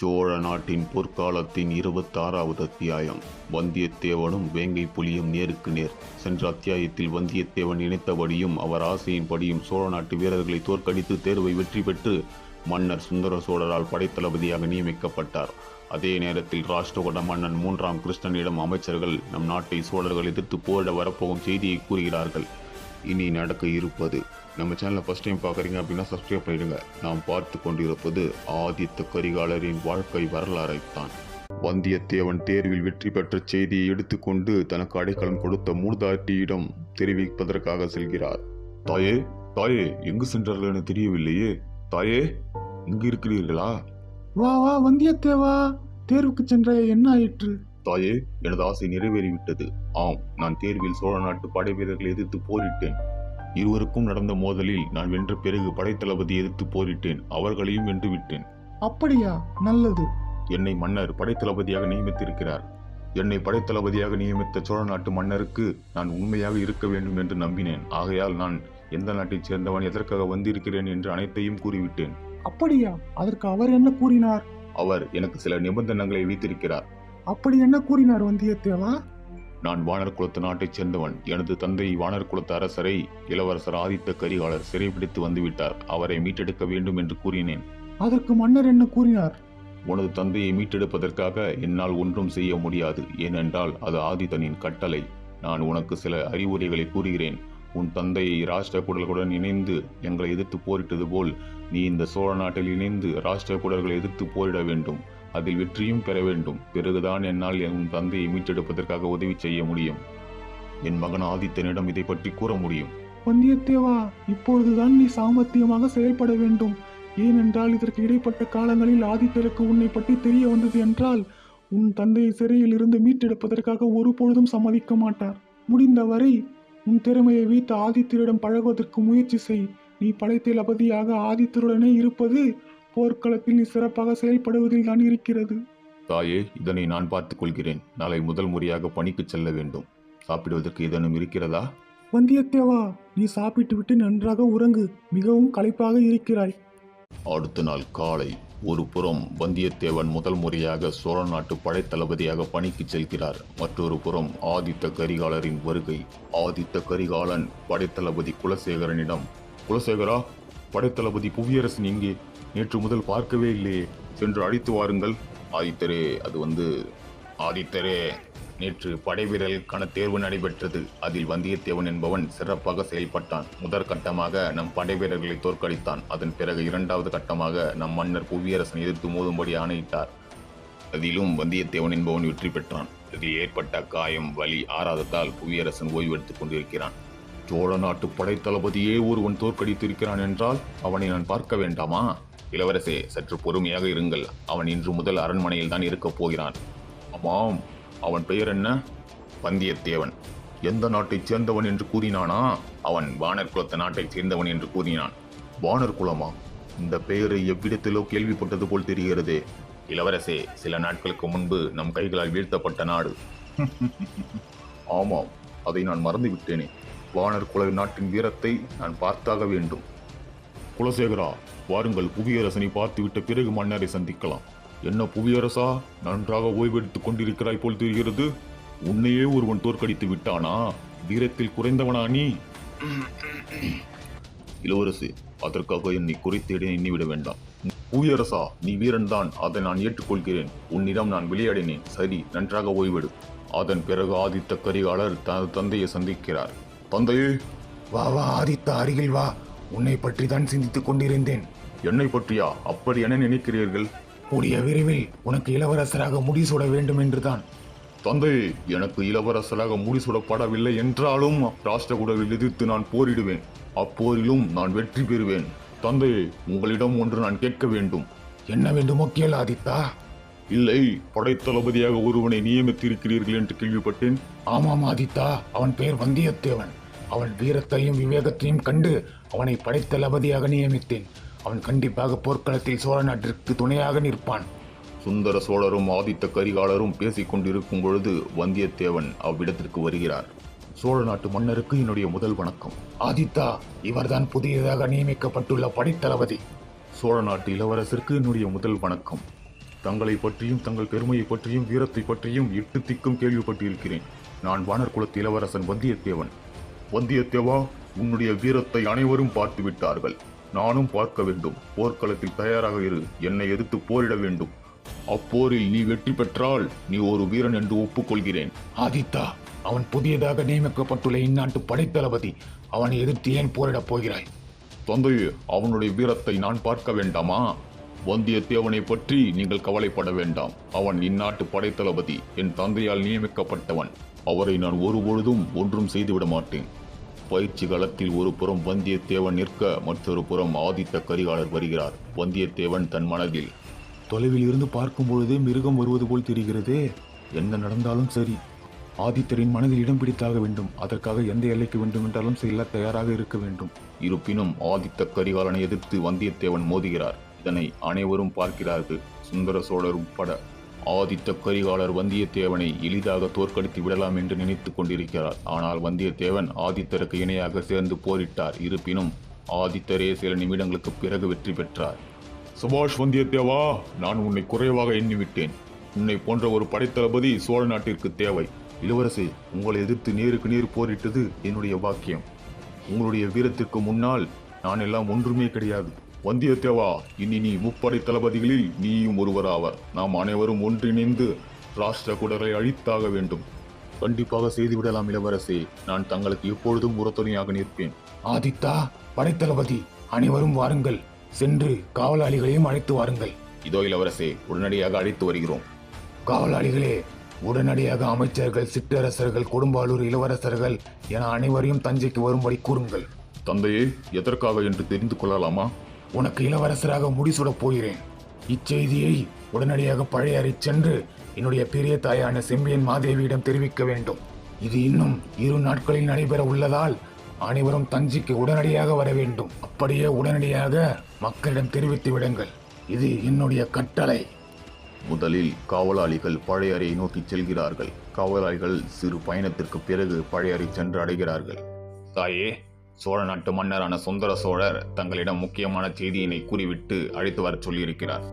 சோழ நாட்டின் பொற்காலத்தின் 26வது அத்தியாயம். வந்தியத்தேவனும் வேங்கை புலியும் நேருக்கு நேர். சென்ற அத்தியாயத்தில் வந்தியத்தேவன் நினைத்தபடியும் அவர் ஆசையின்படியும் சோழ நாட்டு வீரர்களை தோற்கடித்து தேர்வை வெற்றி பெற்று மன்னர் சுந்தர சோழரால் படைத்தளபதியாக நியமிக்கப்பட்டார். அதே நேரத்தில் ராஷ்டிரகூட மன்னன் 3ஆம் கிருஷ்ணனிடம் அமைச்சர்கள் நம் நாட்டை சோழர்கள் எதிர்த்து போரிட வரப்போகும் செய்தியை கூறுகிறார்கள். இனி நடக்க இருப்பது. நம்ம சேனலை ஃபர்ஸ்ட் டைம் பார்க்குறீங்க அப்படின்னா சப்ஸ்கிரைப் பண்ணிடுங்க. நாம் பார்த்து கொண்டிருப்பது ஆதித்த கரிகாலரின் வாழ்க்கை வரலாறைத்தான். வந்தியத்தேவன் தேர்வில் வெற்றி பெற்ற செய்தியை எடுத்துக்கொண்டு தனக்கு அடைக்கலம் கொடுத்த மூதாட்டியிடம் தெரிவிப்பதற்காக செல்கிறார். தாயே, தாயே, எங்கு சென்றார்கள் என தெரியவில்லையே. தாயே, இங்கு இருக்கிறீர்களா? வா வா வந்தியத்தேவா, தேர்வுக்கு சென்ற என்ன ஆயிற்று? தாயே, எனது ஆசை நிறைவேறிவிட்டது. ஆம், நான் தேர்வில் சோழ நாட்டு படை வீரர்களை எதிர்த்து போரிட்டேன். இருவருக்கும் நடந்த மோதலில் நான் வென்ற பிறகு படைத்தளபதி எதிர்த்து போரிட்டேன். அவர்களையும் வென்று விட்டேன். அப்படியா? நல்லது. என்னை மன்னர் படைத்தளபதியாக நியமித்திருக்கிறார். என்னை படைத்தளபதியாக நியமித்த சோழ நாட்டு மன்னருக்கு நான் உண்மையாக இருக்க வேண்டும் என்று நம்பினேன். ஆகையால் நான் எந்த நாட்டைச் சேர்ந்தவன், எதற்காக வந்திருக்கிறேன் என்று அனைத்தையும் கூறிவிட்டேன். அப்படியா? அதற்கு அவர் என்ன கூறினார்? அவர் எனக்கு சில நிபந்தனைகளை வைத்திருக்கிறார். அப்படி என்ன கூறினார் வந்தியத்தேவா? நான் வானர் குலத்து நாட்டைச் சேர்ந்தவன். எனது தந்தை வானர் குலத்து அரசரை இளவரசர் ஆதித்த கரிகாலர் சிறைப்பிடித்து வந்துவிட்டார். அவரை மீட்டெடுக்க வேண்டும் என்று கூறினேன். அதற்கு மன்னர் என்ன கூறினார்? உனது தந்தையை மீட்டெடுப்பதற்காக என்னால் ஒன்றும் செய்ய முடியாது. ஏனென்றால் அது ஆதித்தனின் கட்டளை. நான் உனக்கு சில அறிவுரைகளை கூறுகிறேன். உன் தந்தையை ராஷ்டிரகூடர்களுடன் இணைந்து எங்களை எதிர்த்து போரிட்டது போல் நீ இந்த சோழ நாட்டில் இணைந்து ராஷ்டிரகூடர்களை எதிர்த்து போரிட வேண்டும். அதில் வெற்றியும் பெற வேண்டும். பிறகுதான் என்னால் உன் தந்தையை மீட்டெடுப்பதற்காக உதவி செய்ய முடியும். என் மகன் ஆதித்தனிடம் இதை பற்றி கூற முடியும். வந்தியத்தேவா, இப்பொழுதுதான் நீ சாமர்த்தியமாக செயல்பட வேண்டும். ஏனென்றால் இதற்கு இடைப்பட்ட காலங்களில் ஆதித்தருக்கு உன்னை பற்றி தெரிய வந்தது என்றால் உன் தந்தையை சிறையில் இருந்து மீட்டெடுப்பதற்காக ஒருபொழுதும் சம்மதிக்க மாட்டார். முடிந்தவரை உன் திறமையை வைத்து ஆதித்தரிடம் பழகுவதற்கு முயற்சி செய். நீ படைத்தளபதியாக ஆதித்தருடனே இருப்பது போர்க்களத்தில் நீ சிறப்பாக செயல்படுவதில் தான் இருக்கிறது. தாயே, இதனை நான் பார்த்துக் கொள்கிறேன். நாளை முதல் முறையாக பணிக்கு செல்ல வேண்டும். சாப்பிடுவதற்கு ஏதேனும் இருக்கிறதா? வந்தியத்தேவா, நீ சாப்பிட்டு விட்டு நன்றாக உறங்கு. மிகவும் களைப்பாக இருக்கிறாய். அடுத்த நாள் காலை ஒரு புறம் வந்தியத்தேவன் முதல் முறையாக சோழ நாட்டு படைத்தளபதியாக பணிக்கு செல்கிறார். மற்றொரு புறம் ஆதித்த கரிகாலரின் வருகை. ஆதித்த கரிகாலன் படைத்தளபதி குலசேகரனிடம், குலசேகரா, படைத்தளபதி புவியரசன் இங்கே? நேற்று முதல் பார்க்கவே இல்லையே, சென்று அழைத்து வாருங்கள். ஆதித்தரே, நேற்று படை வீரர்களுக்கான தேர்வு நடைபெற்றது. அதில் வந்தியத்தேவன் என்பவன் சிறப்பாக செயல்பட்டான். முதற்கட்டமாக நம் படை வீரர்களை தோற்கடித்தான். அதன் பிறகு 2வது கட்டமாக நம் மன்னர் புவியரசன் எதிர்த்து மோதும்படி ஆணையிட்டார். அதிலும் வந்தியத்தேவன் என்பவன் வெற்றி பெற்றான். இதில் ஏற்பட்ட காயம், வலி ஆறாததால் புவியரசன் ஓய்வெடுத்துக் கொண்டிருக்கிறான். சோழ நாட்டு படைத்தளபதியே ஒருவன் தோற்கடித்திருக்கிறான் என்றால் அவனை நான் பார்க்க வேண்டாமா? இளவரசே, சற்று பொறுமையாக இருங்கள். அவன் இன்று முதல் அரண்மனையில் தான் இருக்கப் போகிறான். ஆமாம், அவன் பெயர் என்ன? வந்தியத்தேவன். எந்த நாட்டைச் சேர்ந்தவன் என்று கூறினானா? அவன் வானர் குலத்த நாட்டைச் சேர்ந்தவன் என்று கூறினான். வானர் குலமா? இந்த பெயரை எவ்விடத்திலோ கேள்விப்பட்டது போல் தெரிகிறதே. இளவரசே, சில நாட்களுக்கு முன்பு நம் கைகளால் வீழ்த்தப்பட்ட நாடு. ஆமாம், அதை நான் மறந்துவிட்டேனே. வானர் குல நாட்டின் வீரத்தை நான் பார்த்தாக வேண்டும். குலசேகரா, வாருங்கள், புவியரசனை பார்த்துவிட்ட பிறகு மன்னரை சந்திக்கலாம். என்ன புவியரசா, நன்றாக ஓய்வெடுத்துக் கொண்டிருக்கிறாய் போல் தெரிகிறது. உன்னையே ஒருவன் தோற்கடித்து விட்டானா? வீரத்தில் குறைந்தவனா நீ? இளவரசி, அதற்காக என்னை குறைத்தேட எண்ணிவிட வேண்டாம். புவியரசா, நீ வீரன்தான், அதை நான் ஏற்றுக்கொள்கிறேன். உன்னிடம் நான் விளையாடினேன். சரி, நன்றாக ஓய்வெடு. அதன் பிறகு ஆதித்த கரிகாலர் தனது தந்தையை சந்திக்கிறார். தந்தையே. வா வா ஆதித்தா, அருகில் வா. உன்னை பற்றி தான் சிந்தித்துக் கொண்டிருந்தேன். என்னை பற்றியா? அப்படி என்ன நினைக்கிறீர்கள்? கூடிய விரைவில் உனக்கு இளவரசராக முடிசூட வேண்டும் என்றுதான். தந்தை, எனக்கு இளவரசராக முடிசூடப்படவில்லை என்றாலும் ராஷ்டிரகூடரில் எதிர்த்து நான் போரிடுவேன். அப்போரிலும் நான் வெற்றி பெறுவேன். தந்தையே, உங்களிடம் ஒன்று நான் கேட்க வேண்டும். என்ன வேண்டுமோ கேள் ஆதித்தா. இல்லை, படைத்தளபதியாக ஒருவனை நியமித்திருக்கிறீர்கள் என்று கேள்விப்பட்டேன். ஆமாம் ஆதித்தா, அவன் பெயர் வந்தியத்தேவன். அவன் வீரத்தையும் விவேகத்தையும் கண்டு அவனை படைத்தளபதியாக நியமித்தேன். அவன் கண்டிப்பாக போர்க்களத்தில் சோழ நாட்டிற்கு துணையாக நிற்பான். சுந்தர சோழரும் ஆதித்த கரிகாலரும் பேசிக் கொண்டிருக்கும் பொழுது வந்தியத்தேவன் அவ்விடத்திற்கு வருகிறார். சோழ நாட்டு மன்னருக்கு என்னுடைய முதல் வணக்கம். ஆதித்தா, இவர்தான் புதியதாக நியமிக்கப்பட்டுள்ள படைத்தளபதி. சோழ நாட்டு இளவரசருக்கு என்னுடைய முதல் வணக்கம். தங்களை பற்றியும் தங்கள் பெருமையை பற்றியும் வீரத்தை பற்றியும் எட்டு திக்கும் கேள்விப்பட்டிருக்கிறேன். நான் வானர் குலத்து இளவரசன் வந்தியத்தேவன். வந்தியத்தேவா, உன்னுடைய வீரத்தை அனைவரும் பார்த்து விட்டார்கள். நானும் பார்க்க வேண்டும். போர்க்களத்தில் தயாராக இரு. என்னை எதிர்த்து போரிட வேண்டும். அப்போரில் நீ வெற்றி பெற்றால் நீ ஒரு வீரன் என்று ஒப்புக்கொள்கிறேன். ஆதித்தா, அவன் புதியதாக நியமிக்கப்பட்டுள்ள இந்நாட்டு படைத்தளபதி. அவனை எதிர்த்து ஏன் போரிடப் போகிறாய்? தந்தையே, அவனுடைய வீரத்தை நான் பார்க்க வேண்டாமா? வந்தியத்தேவனை பற்றி நீங்கள் கவலைப்பட வேண்டாம். அவன் இந்நாட்டு படைத்தளபதி. என் தந்தையால் நியமிக்கப்பட்டவன். அவரை நான் ஒருபொழுதும் ஒன்றும் செய்துவிட மாட்டேன். பயிற்சி களத்தில் ஒரு புறம் வந்தியத்தேவன் நிற்க, மற்றொரு புறம் ஆதித்த கரிகாலர் வருகிறார். வந்தியத்தேவன் தன் மனதில், தொலைவில் இருந்து பார்க்கும் பொழுதே மிருகம் வருவது போல் தெரிகிறதே. என்ன நடந்தாலும் சரி, ஆதித்தரின் மனதில் இடம் பிடித்தாக வேண்டும். அதற்காக எந்த எல்லைக்கு வேண்டுமென்றாலும் செல்ல தயாராக இருக்க வேண்டும். இருப்பினும் ஆதித்த கரிகாலனை எதிர்த்து வந்தியத்தேவன் மோதுகிறார். இதனை அனைவரும் பார்க்கிறார்கள், சுந்தர சோழர் உட்பட. ஆதித்த கரிகாலர் வந்தியத்தேவனை எளிதாக தோற்கடித்து விடலாம் என்று நினைத்து கொண்டிருக்கிறார். ஆனால் வந்தியத்தேவன் ஆதித்தருக்கு இணையாக சேர்ந்து போரிட்டார். இருப்பினும் ஆதித்தரே சில நிமிடங்களுக்கு பிறகு வெற்றி பெற்றார். சுபாஷ் வந்தியத்தேவா, நான் உன்னை குறைவாக எண்ணிவிட்டேன். உன்னை போன்ற ஒரு படைத்தளபதி சோழ நாட்டிற்கு தேவை. இளவரசே, உங்களை எதிர்த்து நேருக்கு நேர் போரிட்டது என்னுடைய பாக்கியம். உங்களுடைய வீரத்திற்கு முன்னால் நான் எல்லாம் ஒன்றுமே கிடையாது. வந்தியத்தேவா, இனி நீ முப்படை தளபதிகளில் நீயும் ஒருவராவர். நாம் அனைவரும் ஒன்றிணைந்து ராஷ்டிரகூடரை அழித்தாக வேண்டும். கண்டிப்பாக செய்துவிடலாம் இளவரசே. நான் தங்களுக்கு எப்பொழுதும் உறுதுணையாக நிற்பேன். ஆதித்தா, படைத்தளபதி, அனைவரும் வாருங்கள். சென்று காவலாளிகளையும் அழைத்து வாருங்கள். இதோ இளவரசே, உடனடியாக அழைத்து வருகிறோம். காவலாளிகளே, உடனடியாக அமைச்சர்கள், சிற்றரசர்கள், கொடும்பாளூர் இளவரசர்கள் என அனைவரையும் தஞ்சைக்கு வரும்படி கூறுங்கள். தந்தையே, எதற்காக என்று தெரிந்து கொள்ளலாமா? உனக்கு இளவரசராக முடிசூடப் போகிறேன். இச்செய்தியை உடனடியாக பழையாறை சென்று என்னுடைய பெரிய தாயான செம்பியன் மாதேவியிடம் தெரிவிக்க வேண்டும். இது இன்னும் 2 நாட்களில் நடைபெற உள்ளதால் அனைவரும் தஞ்சைக்கு உடனடியாக வர வேண்டும். அப்படியே உடனடியாக மக்களிடம் தெரிவித்து விடுங்கள். இது என்னுடைய கட்டளை. முதலில் காவலாளிகள் பழையறையை நோக்கி செல்கிறார்கள். காவலாளிகள் சிறு பயணத்திற்கு பிறகு பழையறை சென்று அடைகிறார்கள். தாயே, சோழ நாட்டு மன்னரான சுந்தர சோழர் தங்களிடம் முக்கியமான செய்தியினை கூறிவிட்டு அழைத்து வரச் சொல்லியிருக்கிறார்.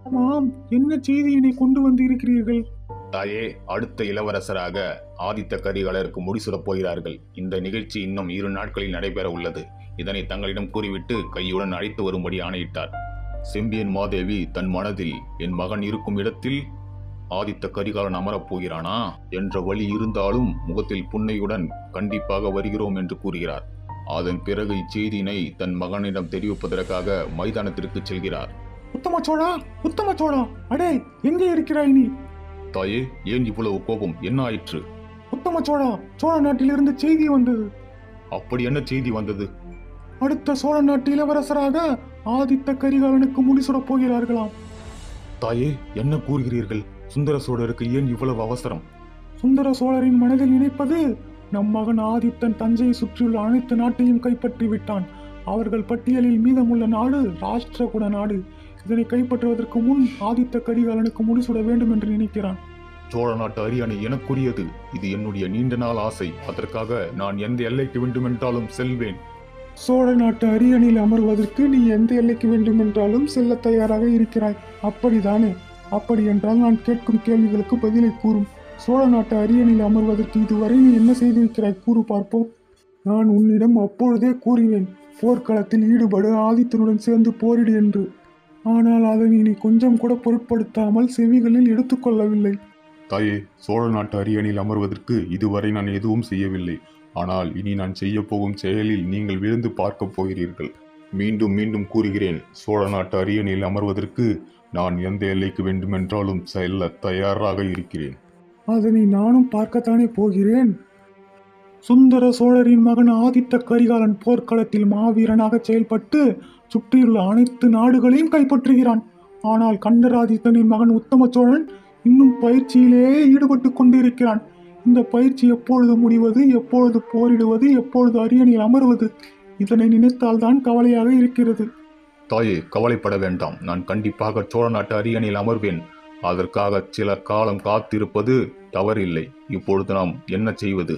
ஆமாம், என்ன செய்தியினை கொண்டு வந்து இருக்கிறீர்கள்? தாயே, அடுத்த இளவரசராக ஆதித்த கரிகாலருக்கு முடிசூடப் போகிறார்கள். இந்த நிகழ்ச்சி இன்னும் 2 நாட்களில் நடைபெற உள்ளது. இதனை தங்களிடம் கூறிவிட்டு கையுடன் அழைத்து வரும்படி ஆணையிட்டார். செம்பியன் மாதேவி தன் மனதில், என் மகன் இருக்கும் இடத்தில் ஆதித்த கரிகாலன் அமரப் போகிறானா என்ற வழி இருந்தாலும் முகத்தில் புன்னையுடன் கண்டிப்பாக வருகிறோம் என்று கூறுகிறார். அதன் பிறகு இச்செய்தியினை தன் மகனிடம் தெரிவிப்பதற்காக மைதானத்திற்கு செல்கிறார். உத்தம சோழா, உத்தம சோழா, அடே, எங்கே இருக்கிறாய் நீ? தாயே, ஏன் இவ்வளவு கோபம்? என்ன ஆயிற்று? உத்தம சோழா, சோழ நாட்டிலிருந்து செய்தி வந்தது. அப்படி என்ன செய்தி வந்தது? அடுத்த சோழ நாட்டு இளவரசராக ஆதித்த கரிகாலனுக்கு முடிசூடப் போகிறார்களாம். தாயே, என்ன கூறுகிறீர்கள்? சுந்தர சோழருக்கு ஏன் இவ்வளவு அவசரம்? சுந்தர சோழரின் மனதில் நினைப்பது, நம் மகன் ஆதித்தன் தஞ்சையை சுற்றியுள்ள அனைத்து நாட்டையும் கைப்பற்றி விட்டான். அவர்கள் பட்டியலில் மீதமுள்ள நாடு ராஷ்டிரகூட நாடு. இதனை கைப்பற்றுவதற்கு முன் ஆதித்த கரிகாலனுக்கு முடிசூட வேண்டும் என்று நினைக்கிறான். சோழ நாட்டு அரியணை எனக்குரியது. இது என்னுடைய நீண்ட நாள் ஆசை. அதற்காக நான் எந்த எல்லைக்கு வேண்டுமென்றாலும் செல்வேன். சோழ நாட்டு அரியணையில் அமர்வதற்கு நீ எந்த எல்லைக்கு வேண்டுமென்றாலும் செல்ல தயாராக இருக்கிறாய், அப்படித்தானே? அப்படி என்றால் நான் கேட்கும் கேள்விகளுக்கு பதிலை கூறும். சோழ நாட்டு அரியணையில் அமர்வதற்கு இதுவரை நீ என்ன செய்திருக்கிறாய், கூறு பார்ப்போம். நான் உன்னிடம் அப்பொழுதே கூறினேன், போர்க்களத்தில் ஈடுபடு, ஆதித்தனுடன் சேர்ந்து போரிடு என்று. ஆனால் அதனை நீ கொஞ்சம் கூட பொருட்படுத்தாமல் செவிகளில் எடுத்துக்கொள்ளவில்லை. தாயே, சோழ நாட்டு அரியணையில் அமர்வதற்கு இதுவரை நான் எதுவும் செய்யவில்லை. ஆனால் இனி நான் செய்ய போகும் செயலில் நீங்கள் விழுந்து பார்க்க போகிறீர்கள். மீண்டும் மீண்டும் கூறுகிறேன், சோழ நாட்டு அரியணையில் அமர்வதற்கு நான் எந்த எல்லைக்கு வேண்டுமென்றாலும் செல்ல தயாராக இருக்கிறேன். அதனை நானும் பார்க்கத்தானே போகிறேன். சுந்தர சோழரின் மகன் ஆதித்த கரிகாலன் போர்க்களத்தில் மாவீரனாக செயல்பட்டு சுற்றியுள்ள அனைத்து நாடுகளையும் கைப்பற்றுகிறான். ஆனால் கண்டராதித்தனின் மகன் உத்தம சோழன் இன்னும் பயிற்சியிலேயே ஈடுபட்டு கொண்டிருக்கிறான். இந்த பயிற்சி எப்பொழுது முடிவது, எப்பொழுது போரிடுவது, எப்பொழுது அரியணையில் அமர்வது, இதனை நினைத்தால்தான் கவலையாக இருக்கிறது. தாயே, கவலைப்பட வேண்டாம். நான் கண்டிப்பாக சோழ நாட்டு அரியணையில் அமர்வேன். அதற்காக சில காலம் காத்திருப்பது தவறில்லை. இப்பொழுது நாம் என்ன செய்வது?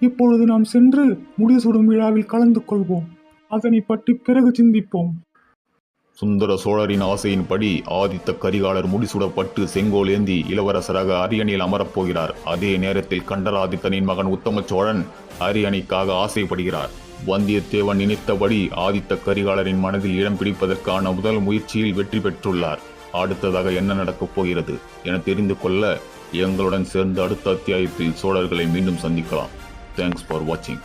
இப்பொழுது நாம் சென்று முடிசூடும் விழாவில் கலந்து கொள்வோம். அதனை பற்றி பிறகு சிந்திப்போம். சுந்தர சோழரின் ஆசையின்படி ஆதித்த கரிகாலர் முடிசூடப்பட்டு செங்கோல் ஏந்தி இளவரசராக அரியணையில் அமரப்போகிறார். அதே நேரத்தில் கண்டராதித்தனின் மகன் உத்தம சோழன் அரியணைக்காக ஆசைப்படுகிறார். வந்தியத்தேவன் நினைத்தபடி ஆதித்த கரிகாலரின் மனதில் இடம் பிடிப்பதற்கான முதல் முயற்சியில் வெற்றி பெற்றுள்ளார். அடுத்ததாக என்ன நடக்கப் போகிறது என தெரிந்து கொள்ள எங்களுடன் சேர்ந்து அடுத்த அத்தியாயத்தில் சோழர்களை மீண்டும் சந்திக்கலாம். தேங்க்ஸ் ஃபார் வாட்சிங்.